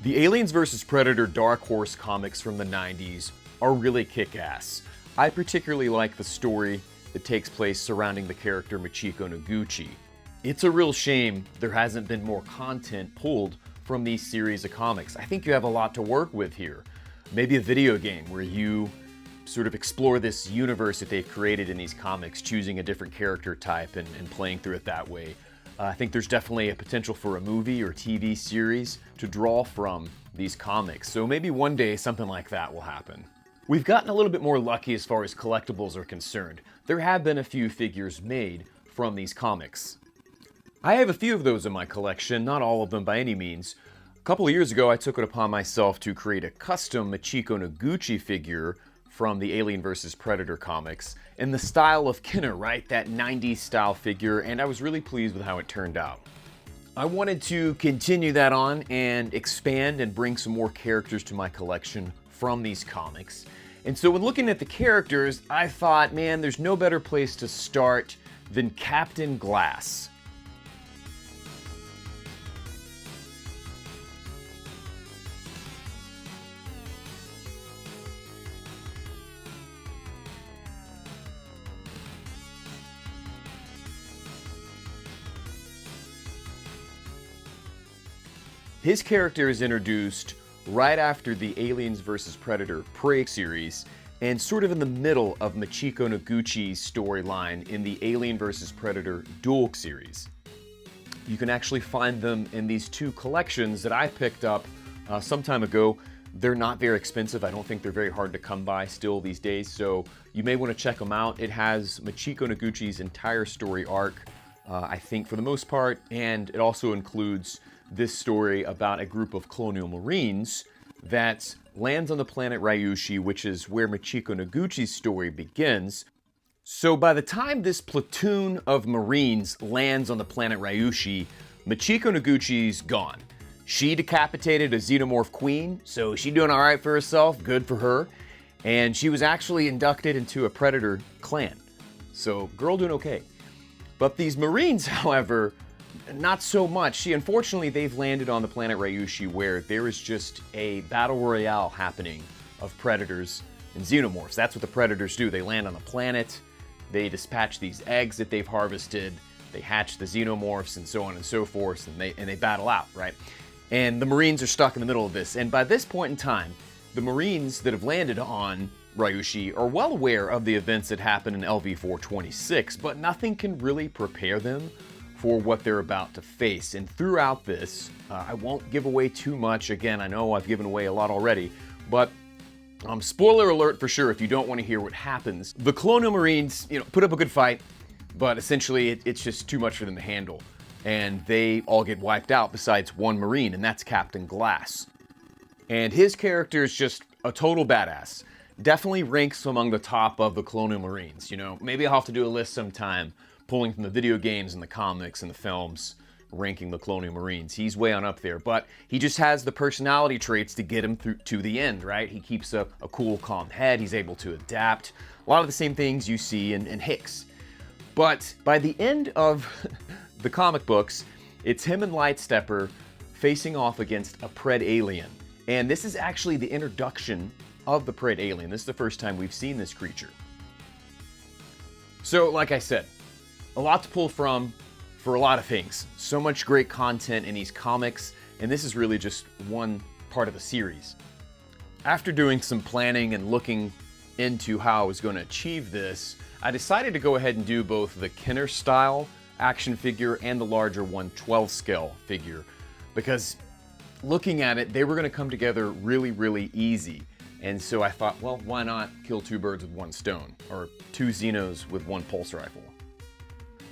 The Aliens vs. Predator Dark Horse comics from the 90s are really kick-ass. I particularly like the story that takes place surrounding the character Machiko Noguchi. It's a real shame there hasn't been more content pulled from these series of comics. I think you have a lot to work with here. Maybe a video game where you sort of explore this universe that they've created in these comics, choosing a different character type and playing through it that way. I think there's definitely a potential for a movie or TV series to draw from these comics, so maybe one day something like that will happen. We've gotten a little bit more lucky as far as collectibles are concerned. There have been a few figures made from these comics. I have a few of those in my collection, not all of them by any means. A couple of years ago, I took it upon myself to create a custom Machiko Noguchi figure from the Alien vs. Predator comics in the style of Kenner, right? That 90s style figure, and I was really pleased with how it turned out. I wanted to continue that on and expand and bring some more characters to my collection from these comics. And so when looking at the characters, I thought, man, there's no better place to start than Captain Glass. His character is introduced right after the Aliens vs. Predator Prey series and sort of in the middle of Machiko Noguchi's storyline in the Alien vs. Predator Duel series. You can actually find them in these two collections that I picked up some time ago. They're not very expensive. I don't think they're very hard to come by still these days, so you may want to check them out. It has Machiko Noguchi's entire story arc, I think for the most part, and it also includes this story about a group of colonial marines that lands on the planet Ryushi, which is where Machiko Noguchi's story begins. So by the time this platoon of marines lands on the planet Ryushi, Machiko Noguchi's gone. She decapitated a xenomorph queen, so she's doing all right for herself, good for her. And she was actually inducted into a Predator clan. So girl doing okay. But these marines, however, not so much. Unfortunately, they've landed on the planet Ryushi where there is just a battle royale happening of predators and xenomorphs. That's what the predators do. They land on the planet, they dispatch these eggs that they've harvested, they hatch the xenomorphs and so on and so forth, and they battle out, right? And the Marines are stuck in the middle of this. And by this point in time, the Marines that have landed on Ryushi are well aware of the events that happen in LV-426, but nothing can really prepare them for what they're about to face. And throughout this, I won't give away too much. Again, I know I've given away a lot already, but spoiler alert for sure if you don't want to hear what happens. The Colonial Marines, put up a good fight, but essentially it's just too much for them to handle. And they all get wiped out besides one Marine, and that's Captain Glass. And his character is just a total badass. Definitely ranks among the top of the Colonial Marines. Maybe I'll have to do a list sometime, pulling from the video games and the comics and the films, ranking the Colonial Marines. He's way on up there, but he just has the personality traits to get him through to the end, right? He keeps a cool, calm head. He's able to adapt. A lot of the same things you see in Hicks. But by the end of the comic books, it's him and Lightstepper facing off against a Pred alien. And this is actually the introduction of the Pred alien. This is the first time we've seen this creature. So, like I said, a lot to pull from for a lot of things. So much great content in these comics, and this is really just one part of the series. After doing some planning and looking into how I was going to achieve this, I decided to go ahead and do both the Kenner style action figure and the larger 1/12 scale figure, because looking at it, they were going to come together really, really easy. And so I thought, well, why not kill two birds with one stone, or two Xenos with one pulse rifle?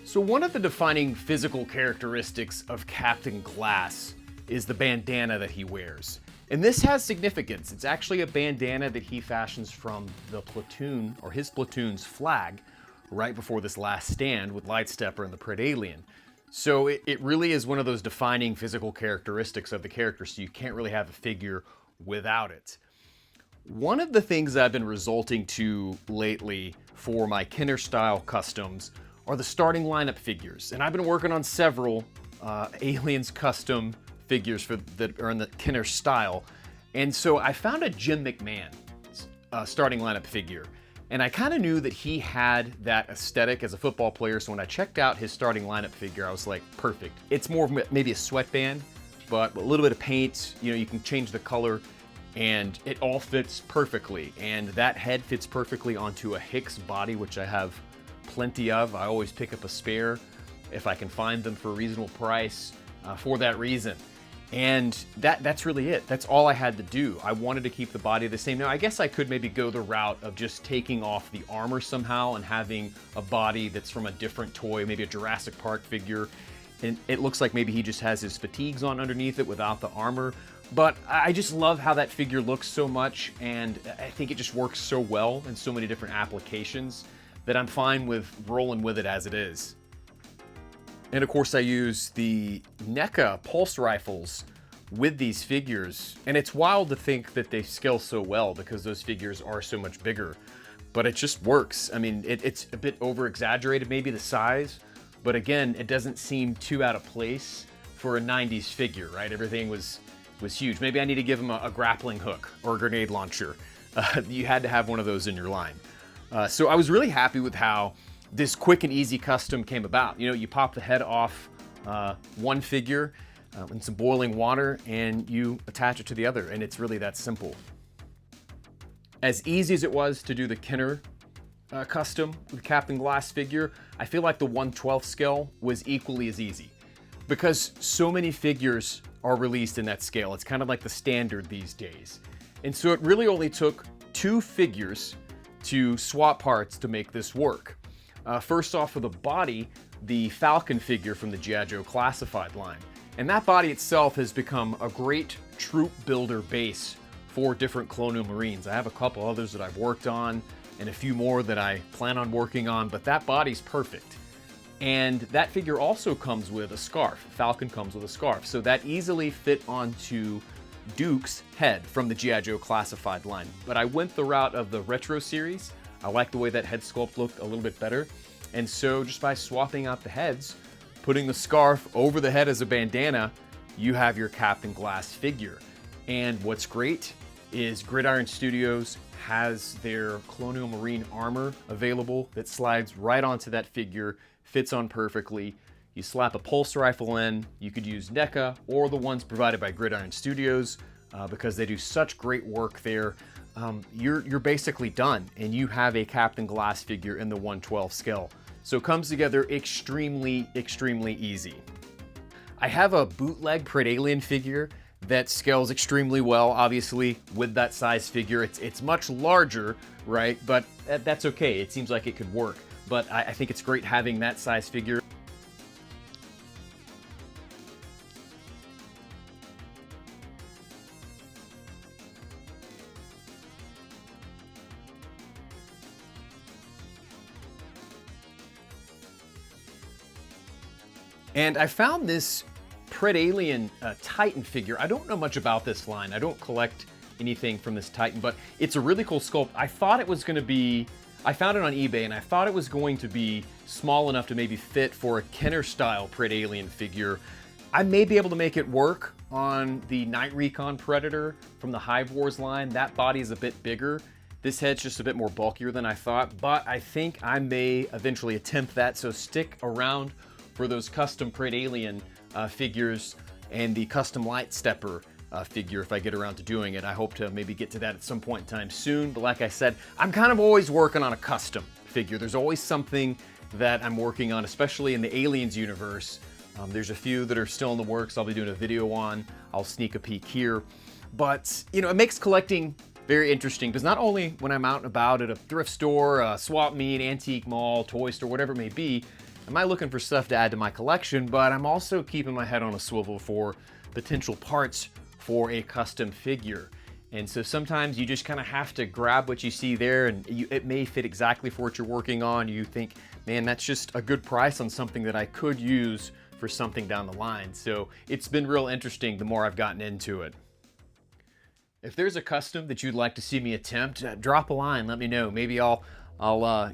So one of the defining physical characteristics of Captain Glass is the bandana that he wears. And this has significance. It's actually a bandana that he fashions from the platoon, or his platoon's flag, right before this last stand with Lightstepper and the Pred alien. So it really is one of those defining physical characteristics of the character, so you can't really have a figure without it. One of the things I've been resorting to lately for my Kenner style customs are the starting lineup figures. And I've been working on several Aliens custom figures that are in the Kenner style. And so I found a Jim McMahon starting lineup figure. And I kind of knew that he had that aesthetic as a football player, so when I checked out his starting lineup figure, I was like, perfect. It's more of maybe a sweatband, but a little bit of paint, you know, you can change the color, and it all fits perfectly. And that head fits perfectly onto a Hicks body, which I have plenty of. I always pick up a spare if I can find them for a reasonable price for that reason. And that's really it. That's all I had to do. I wanted to keep the body the same. Now, I guess I could maybe go the route of just taking off the armor somehow and having a body that's from a different toy, maybe a Jurassic Park figure. And it looks like maybe he just has his fatigues on underneath it without the armor. But I just love how that figure looks so much, and I think it just works so well in so many different applications that I'm fine with rolling with it as it is. And of course I use the NECA pulse rifles with these figures, and it's wild to think that they scale so well because those figures are so much bigger, but it just works. I mean, it's a bit over exaggerated, maybe the size, but again, it doesn't seem too out of place for a 90s figure, right? Everything was huge. Maybe I need to give him a grappling hook or a grenade launcher. You had to have one of those in your line. So I was really happy with how this quick and easy custom came about. You know, you pop the head off one figure in some boiling water and you attach it to the other, and it's really that simple. As easy as it was to do the Kenner custom with Captain Glass figure, I feel like the 1/12 scale was equally as easy because so many figures are released in that scale. It's kind of like the standard these days. And so it really only took 2 figures to swap parts to make this work. First off, for the body, the Falcon figure from the G.I. Joe Classified line. And that body itself has become a great troop builder base for different Colonial Marines. I have a couple others that I've worked on and a few more that I plan on working on, but that body's perfect. And that figure also comes with a scarf. Falcon comes with a scarf. So that easily fit onto Duke's head from the G.I. Joe Classified line. But I went the route of the Retro series. I like the way that head sculpt looked a little bit better. And so just by swapping out the heads, putting the scarf over the head as a bandana, you have your Captain Glass figure. And what's great is Gridiron Studios has their Colonial Marine armor available that slides right onto that figure, fits on perfectly. You slap a pulse rifle in, you could use NECA or the ones provided by Gridiron Studios because they do such great work there. You're basically done, and you have a Captain Glass figure in the 1/12 scale. So it comes together extremely, extremely easy. I have a bootleg Pred Alien figure that scales extremely well, obviously, with that size figure. It's much larger, right? But that's okay. It seems like it could work. But I think it's great having that size figure. And I found this Pred Alien Titan figure. I don't know much about this line. I don't collect anything from this Titan, but it's a really cool sculpt. I thought it was going to be, I found it on eBay, and I thought it was going to be small enough to maybe fit for a Kenner style Pred Alien figure. I may be able to make it work on the Night Recon Predator from the Hive Wars line. That body is a bit bigger. This head's just a bit more bulkier than I thought, but I think I may eventually attempt that, so stick around for those custom Pred Alien figures and the custom Light Stepper figure if I get around to doing it. I hope to maybe get to that at some point in time soon, but like I said, I'm kind of always working on a custom figure. There's always something that I'm working on, especially in the Aliens universe. There's a few that are still in the works I'll be doing a video on. I'll sneak a peek here. But, you know, it makes collecting very interesting because not only when I'm out and about at a thrift store, a swap meet, antique mall, toy store, whatever it may be, am I looking for stuff to add to my collection, but I'm also keeping my head on a swivel for potential parts for a custom figure. And so sometimes you just kind of have to grab what you see there, and it may fit exactly for what you're working on. You think, man, that's just a good price on something that I could use for something down the line. So it's been real interesting the more I've gotten into it. If there's a custom that you'd like to see me attempt, drop a line, let me know. Maybe I'll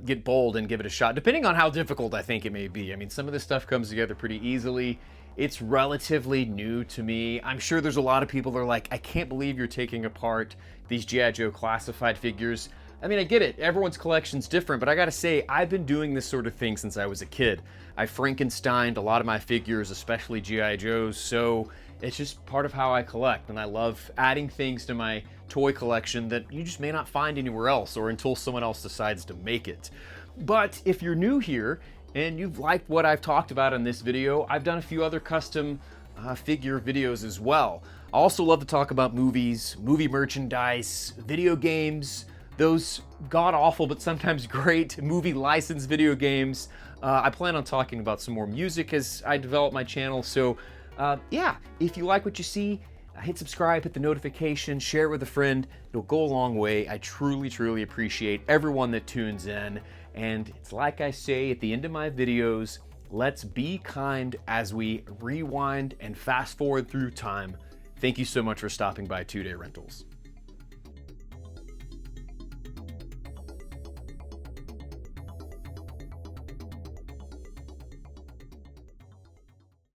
get bold and give it a shot, depending on how difficult I think it may be. I mean, some of this stuff comes together pretty easily, It's relatively new to me. I'm sure there's a lot of people that are like, I can't believe you're taking apart these G.I. Joe classified figures. I mean, I get it. Everyone's collection's different, but I gotta say, I've been doing this sort of thing since I was a kid. I Frankensteined a lot of my figures, especially G.I. Joes, so it's just part of how I collect, and I love adding things to my toy collection that you just may not find anywhere else or until someone else decides to make it. But if you're new here and you've liked what I've talked about in this video, I've done a few other custom figure videos as well. I also love to talk about movies, movie merchandise, video games, those god-awful but sometimes great movie licensed video games. I plan on talking about some more music as I develop my channel, so yeah, if you like what you see, hit subscribe, hit the notification, share it with a friend. It'll go a long way. I truly, truly appreciate everyone that tunes in. And it's like I say at the end of my videos, let's be kind as we rewind and fast forward through time. Thank you so much for stopping by 2 Day Rentals.